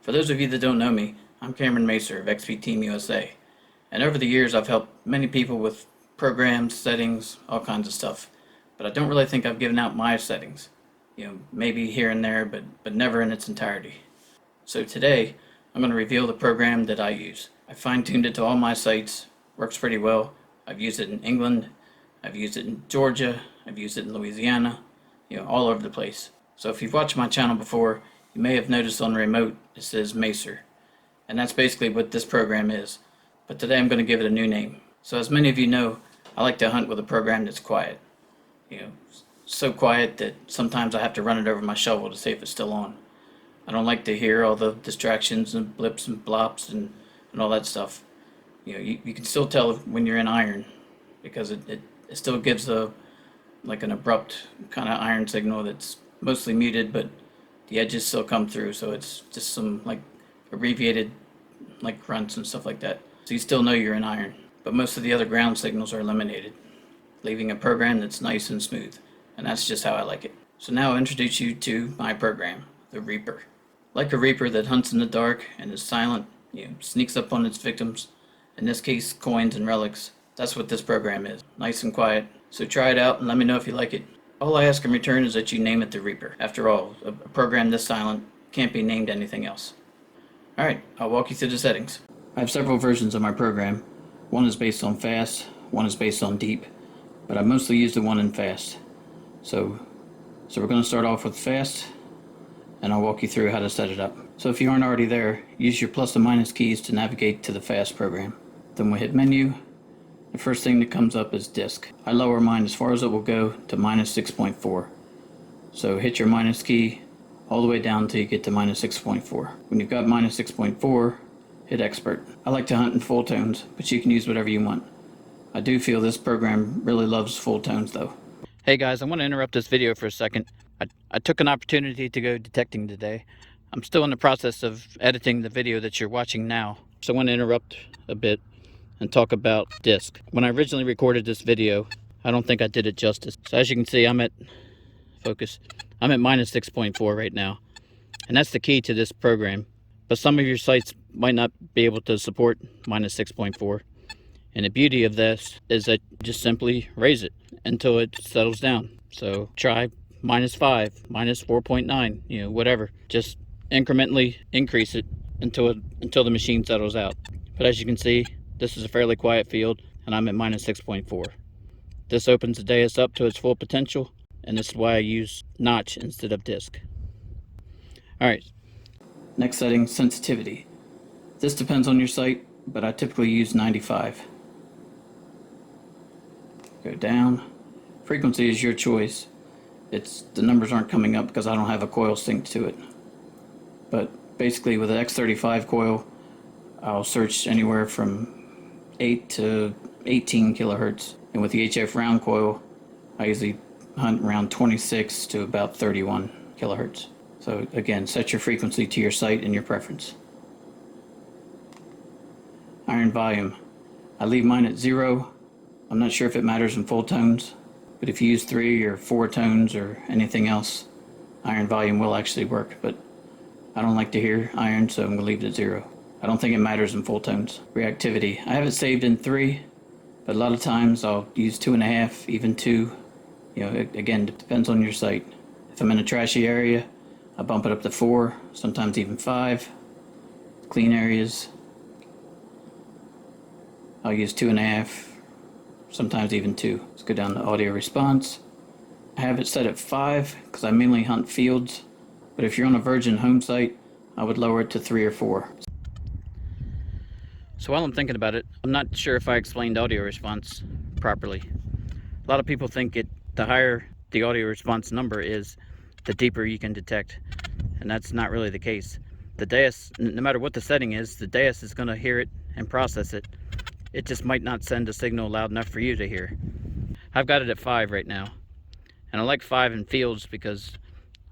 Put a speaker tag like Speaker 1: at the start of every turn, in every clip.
Speaker 1: For those of you that don't know me, I'm Cameron Macer of XP Team USA, and over the years I've helped many people with programs, settings, all kinds of stuff, but I don't really think I've given out my settings. Maybe here and there, but never in its entirety. So today, I'm going to reveal the program that I use. I fine-tuned it to all my sites, works pretty well. I've used it in England, I've used it in Georgia, I've used it in Louisiana, all over the place. So if you've watched my channel before, you may have noticed on the remote it says Macer, and that's basically what this program is. But today I'm going to give it a new name. So as many of you know, I like to hunt with a program that's quiet. So quiet that sometimes I have to run it over my shovel to see if it's still on. I don't like to hear all the distractions and blips and blops and all that stuff. You can still tell when you're in iron because it still gives an abrupt kind of iron signal that's mostly muted, but the edges still come through, so it's just some abbreviated grunts and stuff like that. So you still know you're in iron, but most of the other ground signals are eliminated, leaving a program that's nice and smooth, and that's just how I like it. So now I'll introduce you to my program, the Reaper. Like a Reaper that hunts in the dark and is silent, sneaks up on its victims, in this case coins and relics, that's what this program is, nice and quiet. So try it out and let me know if you like it. All I ask in return is that you name it the Reaper. After all, a program this silent can't be named anything else. Alright, I'll walk you through the settings. I have several versions of my program. One is based on fast, one is based on deep, but I mostly use the one in fast. So we're going to start off with fast, and I'll walk you through how to set it up. So if you aren't already there, use your plus and minus keys to navigate to the fast program. Then we'll hit menu. The first thing that comes up is disk. I lower mine as far as it will go to minus 6.4. So hit your minus key all the way down until you get to minus 6.4. When you've got minus 6.4, hit expert. I like to hunt in full tones, but you can use whatever you want. I do feel this program really loves full tones though. Hey guys, I want to interrupt this video for a second. I took an opportunity to go detecting today. I'm still in the process of editing the video that you're watching now, so I want to interrupt a bit and talk about disk. When I originally recorded this video, I don't think I did it justice. So as you can see, I'm at minus 6.4 right now. And that's the key to this program. But some of your sites might not be able to support minus 6.4. And the beauty of this is that you just simply raise it until it settles down. So try minus 5, minus 4.9, whatever. Just incrementally increase it until the machine settles out. But as you can see, this is a fairly quiet field, and I'm at minus 6.4. This opens the DÄUS up to its full potential, and this is why I use notch instead of disk. Alright, next setting, sensitivity. This depends on your site, but I typically use 95. Go down. Frequency is your choice. The numbers aren't coming up because I don't have a coil synced to it. But basically with an X35 coil, I'll search anywhere from 8 to 18 kilohertz, and with the HF round coil I usually hunt around 26 to about 31 kilohertz. So again, set your frequency to your site and your preference. Iron volume, I leave mine at 0. I'm not sure if it matters in full tones, but if you use 3 or 4 tones or anything else, iron volume will actually work, but I don't like to hear iron, so I'm going to leave it at 0. I don't think it matters in full tones. Reactivity, I have it saved in 3, but a lot of times I'll use 2.5, even 2. Again, it depends on your site. If I'm in a trashy area, I bump it up to 4, sometimes even 5. Clean areas, I'll use 2.5, sometimes even 2. Let's go down to audio response. I have it set at 5 because I mainly hunt fields, but if you're on a virgin home site, I would lower it to 3 or 4. So while I'm thinking about it, I'm not sure if I explained audio response properly. A lot of people think the higher the audio response number is, the deeper you can detect, and that's not really the case. The DÄUS, no matter what the setting is, the DÄUS is going to hear it and process it. It just might not send a signal loud enough for you to hear. I've got it at 5 right now, and I like 5 in fields because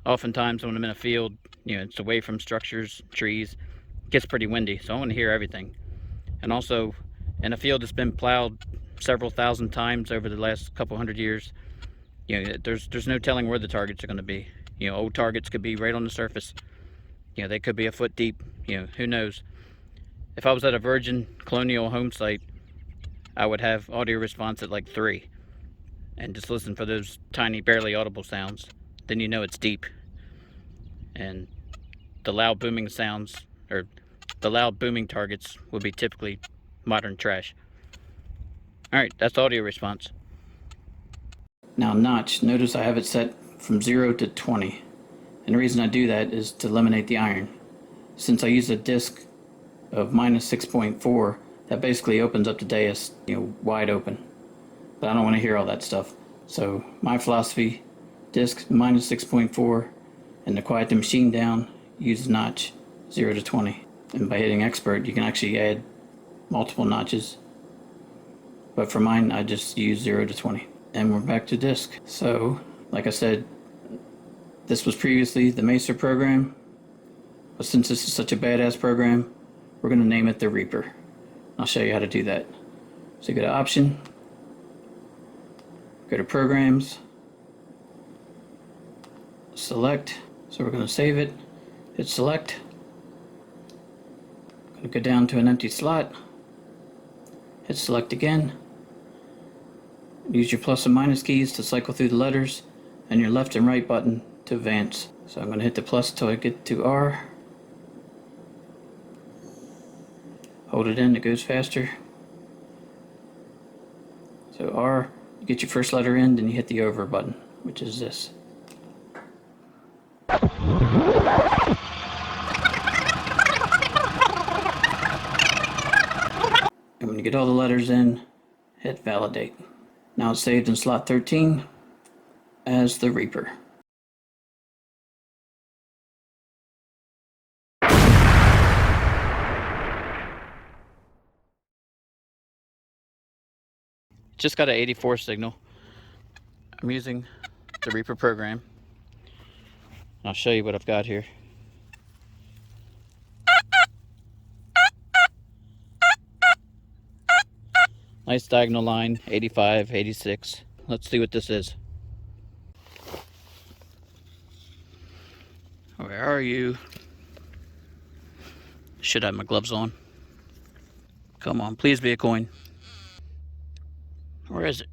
Speaker 1: oftentimes when I'm in a field, it's away from structures, trees, it gets pretty windy, so I want to hear everything. And also, in a field that's been plowed several thousand times over the last couple hundred years, there's no telling where the targets are going to be. Old targets could be right on the surface. They could be a foot deep. you know, who knows? If I was at a virgin colonial home site, I would have audio response at like 3 and just listen for those tiny, barely audible sounds. Then you know it's deep. And the loud booming sounds, or the loud booming targets, would be typically modern trash. Alright, that's audio response. Now notch, notice I have it set from 0 to 20. And the reason I do that is to eliminate the iron. Since I use a disc of minus 6.4, that basically opens up the DäUS, you know, wide open. But I don't want to hear all that stuff. So my philosophy, disc minus 6.4, and to quiet the machine down, use notch 0 to 20. And by hitting expert, you can actually add multiple notches. But for mine, I just use 0 to 20. And we're back to disc. So, like I said, this was previously the Macer program. But since this is such a badass program, we're going to name it the Reaper. I'll show you how to do that. So you go to Option, go to Programs, select. So we're going to save it, hit select. Going to go down to an empty slot, hit select again. Use your plus and minus keys to cycle through the letters, and your left and right button to advance. So I'm going to hit the plus until I get to R. Hold it in, it goes faster. So R, you get your first letter in, then you hit the over button, which is this. And when you get all the letters in, hit validate. Now it's saved in slot 13 as the Reaper. Just got an 84 signal. I'm using the Reaper program. I'll show you what I've got here. Nice diagonal line, 85, 86. Let's see what this is. Where are you? Should have my gloves on. Come on, please be a coin. Where is it?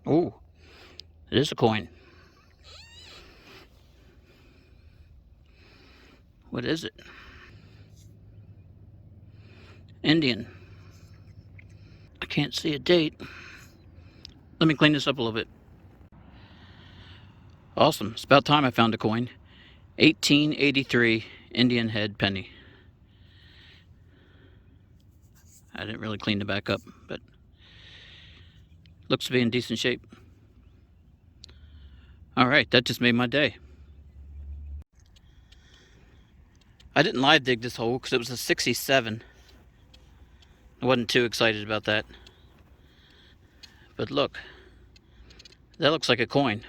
Speaker 1: Oh, it is a coin. What is it? Indian. I can't see a date. Let me clean this up a little bit. Awesome. It's about time I found a coin. 1883 Indian head penny. I didn't really clean the back up, but looks to be in decent shape. Alright, that just made my day. I didn't live dig this hole because it was a 67. I wasn't too excited about that. But look, that looks like a coin.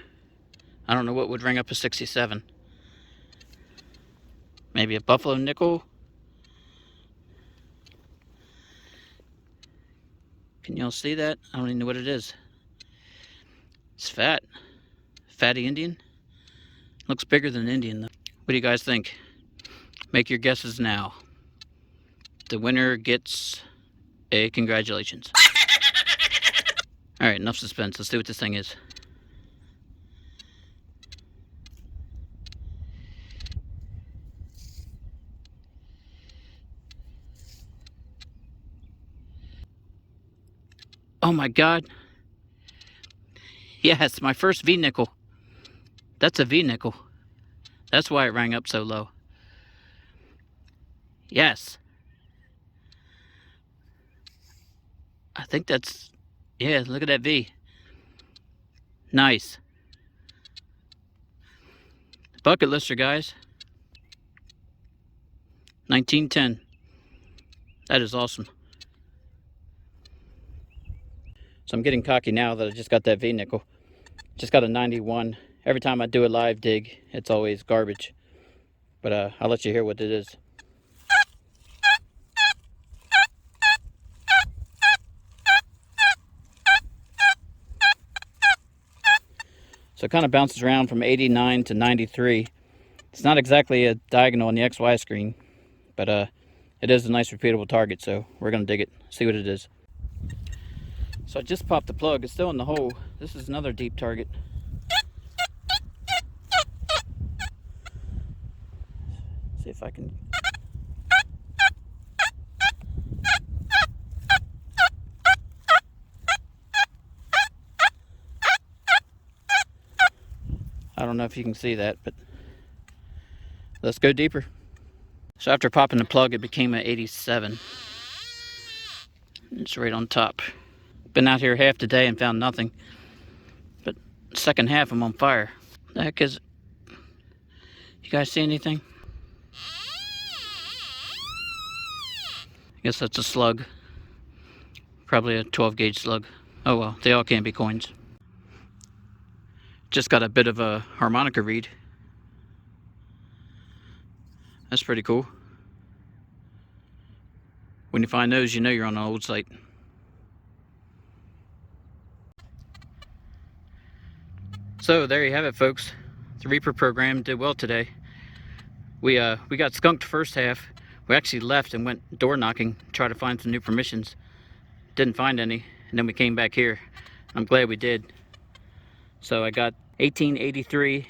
Speaker 1: I don't know what would ring up a 67. Maybe a buffalo nickel? Can y'all see that? I don't even know what it is. It's fat. Fatty Indian? Looks bigger than Indian though. What do you guys think? Make your guesses now. The winner gets a congratulations. Alright, enough suspense. Let's see what this thing is. Oh my god. Yes, my first V-nickel. That's a V-nickel. That's why it rang up so low. Yes. I think that's... yeah, look at that V. Nice. Bucket lister, guys. 1910. That is awesome. So I'm getting cocky now that I just got that V-nickel. Just got a 91. Every time I do a live dig, it's always garbage. But I'll let you hear what it is. So it kind of bounces around from 89 to 93. It's not exactly a diagonal on the XY screen, but it is a nice repeatable target, so we're gonna dig it, see what it is. So I just popped the plug, it's still in the hole. This is another deep target. See if I can. I don't know if you can see that, but let's go deeper. So after popping the plug, it became an 87. It's right on top. Been out here half the day and found nothing, but second half I'm on fire. The heck is it? You guys see anything? I guess that's a slug. Probably a 12 gauge slug. Oh well, they all can't be coins. Just got a bit of a harmonica read. That's pretty cool. When you find those, you know you're on an old site. So there you have it, folks. The Reaper program did well today. We got skunked first half. We actually left and went door knocking, try to find some new permissions. Didn't find any, and then we came back here. I'm glad we did. So I got 1883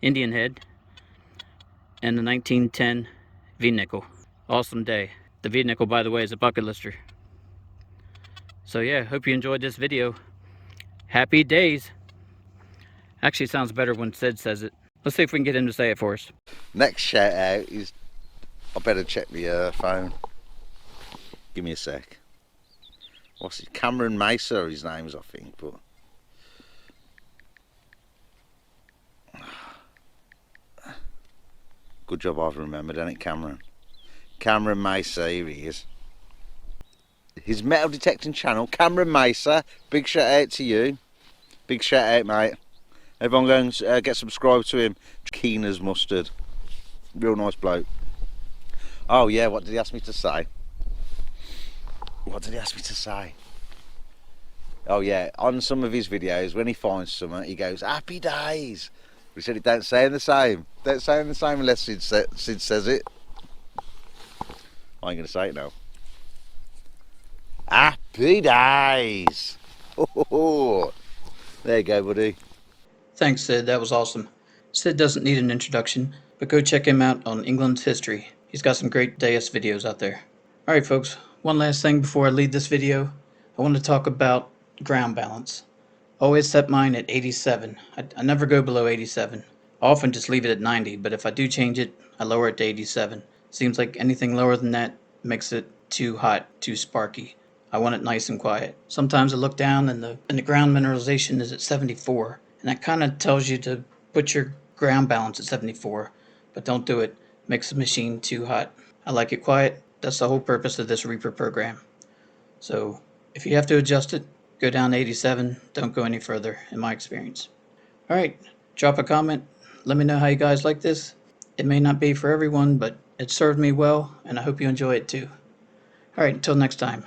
Speaker 1: Indian head and the 1910 V-nickel. Awesome day. The V-nickel, by the way, is a bucket lister. So yeah, hope you enjoyed this video. Happy days. Actually, it sounds better when Sid says it. Let's see if we can get him to say it for us.
Speaker 2: Next shout out is, I better check the phone. Give me a sec. What's it? Cameron Mesa, his name is, I think, but good job I've remembered, ain't it, Cameron? Cameron Mesa, here he is. His metal detecting channel, Cameron Mesa. Big shout out to you. Big shout out, mate. Everyone go and get subscribed to him. Keen as mustard. Real nice bloke. Oh yeah, what did he ask me to say? What did he ask me to say? Oh yeah, on some of his videos, when he finds something, he goes, happy days. We said it don't sound the same. Don't sound the same unless Sid says it. I ain't going to say it now. Happy days. Oh, there you go, buddy.
Speaker 1: Thanks, Sid. That was awesome. Sid doesn't need an introduction, but go check him out on England's history. He's got some great DäUS videos out there. Alright, folks. One last thing before I leave this video. I want to talk about ground balance. Always set mine at 87. I never go below 87. I often just leave it at 90, but if I do change it, I lower it to 87. Seems like anything lower than that makes it too hot, too sparky. I want it nice and quiet. Sometimes I look down and the ground mineralization is at 74. And that kind of tells you to put your ground balance at 74, but don't do it. Makes the machine too hot. I like it quiet. That's the whole purpose of this Reaper program. So if you have to adjust it, go down to 87. Don't go any further, in my experience. Alright, drop a comment. Let me know how you guys like this. It may not be for everyone, but it served me well, and I hope you enjoy it too. Alright, until next time.